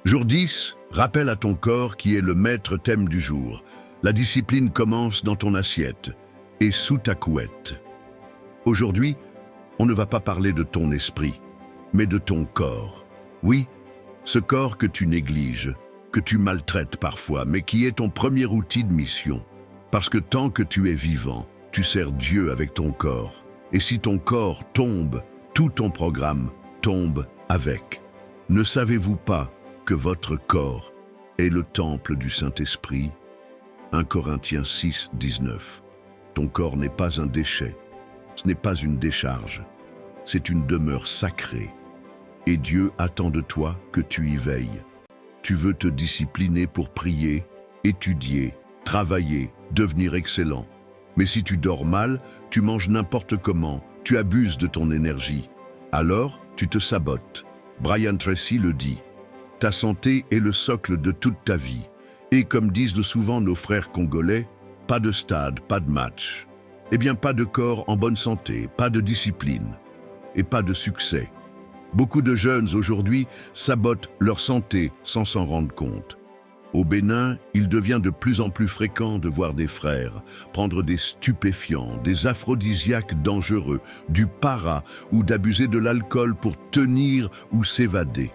Jour 10, rappelle à ton corps qui est le maître thème du jour. La discipline commence dans ton assiette et sous ta couette. Aujourd'hui, on ne va pas parler de ton esprit, mais de ton corps. Oui, ce corps que tu négliges, que tu maltraites parfois, mais qui est ton premier outil de mission. Parce que tant que tu es vivant, tu sers Dieu avec ton corps. Et si ton corps tombe, tout ton programme tombe avec. Ne savez-vous pas que votre corps est le temple du Saint-Esprit? 1 Corinthiens 6, 19. Ton corps n'est pas un déchet, ce n'est pas une décharge, c'est une demeure sacrée. Et Dieu attend de toi que tu y veilles. Tu veux te discipliner pour prier, étudier, travailler, devenir excellent. Mais si tu dors mal, tu manges n'importe comment, tu abuses de ton énergie. Alors, tu te sabotes. Brian Tracy le dit. Ta santé est le socle de toute ta vie. Et comme disent souvent nos frères congolais, pas de stade, pas de match. Eh bien, pas de corps en bonne santé, pas de discipline et pas de succès. Beaucoup de jeunes aujourd'hui sabotent leur santé sans s'en rendre compte. Au Bénin, il devient de plus en plus fréquent de voir des frères prendre des stupéfiants, des aphrodisiaques dangereux, du para ou d'abuser de l'alcool pour tenir ou s'évader.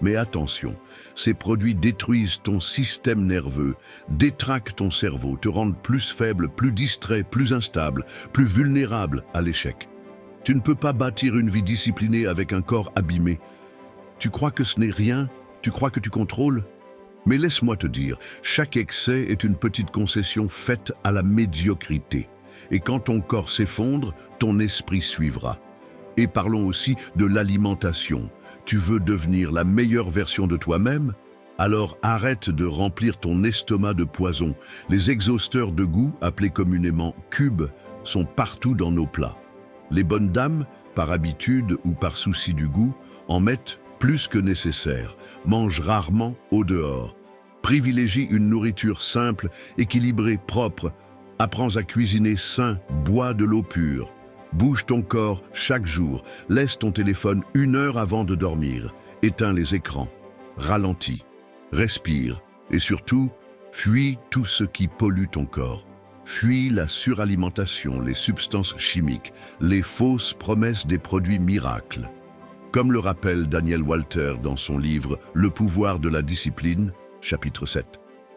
Mais attention, ces produits détruisent ton système nerveux, détraquent ton cerveau, te rendent plus faible, plus distrait, plus instable, plus vulnérable à l'échec. Tu ne peux pas bâtir une vie disciplinée avec un corps abîmé. Tu crois que ce n'est rien? Tu crois que tu contrôles? Mais laisse-moi te dire, chaque excès est une petite concession faite à la médiocrité. Et quand ton corps s'effondre, ton esprit suivra. Et parlons aussi de l'alimentation. Tu veux devenir la meilleure version de toi-même? Alors arrête de remplir ton estomac de poison. Les exhausteurs de goût, appelés communément cubes, sont partout dans nos plats. Les bonnes dames, par habitude ou par souci du goût, en mettent plus que nécessaire. Mange rarement au dehors. Privilégie une nourriture simple, équilibrée, propre. Apprends à cuisiner sain, bois de l'eau pure. Bouge ton corps chaque jour. Laisse ton téléphone 1 heure avant de dormir. Éteins les écrans. Ralentis. Respire. Et surtout, fuis tout ce qui pollue ton corps. Fuis la suralimentation, les substances chimiques, les fausses promesses des produits miracles. Comme le rappelle Daniel Walter dans son livre « Le pouvoir de la discipline », chapitre 7.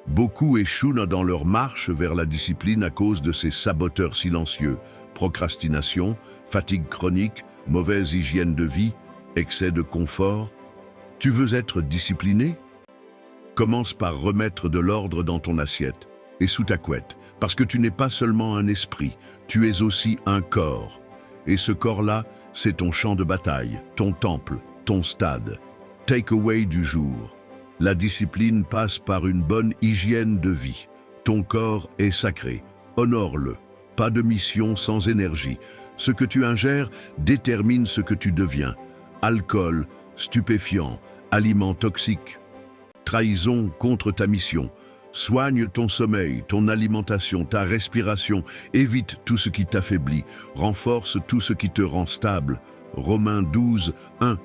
Beaucoup échouent dans leur marche vers la discipline à cause de ces saboteurs silencieux, procrastination, fatigue chronique, mauvaise hygiène de vie, excès de confort. Tu veux être discipliné? Commence par remettre de l'ordre dans ton assiette et sous ta couette, parce que tu n'es pas seulement un esprit, tu es aussi un corps. Et ce corps-là, c'est ton champ de bataille, ton temple, ton stade. Takeaway du jour. La discipline passe par une bonne hygiène de vie. Ton corps est sacré, honore-le. Pas de mission sans énergie. Ce que tu ingères détermine ce que tu deviens. Alcool, stupéfiants, aliments toxiques. Trahison contre ta mission. Soigne ton sommeil, ton alimentation, ta respiration. Évite tout ce qui t'affaiblit. Renforce tout ce qui te rend stable. Romains 12, 1.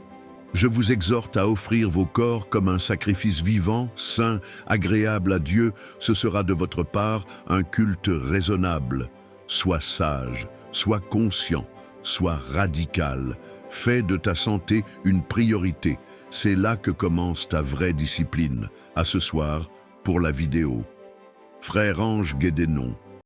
Je vous exhorte à offrir vos corps comme un sacrifice vivant, saint, agréable à Dieu. Ce sera de votre part un culte raisonnable. Sois sage, sois conscient, sois radical. Fais de ta santé une priorité. C'est là que commence ta vraie discipline. À ce soir, pour la vidéo. Frère Ange Guédénon.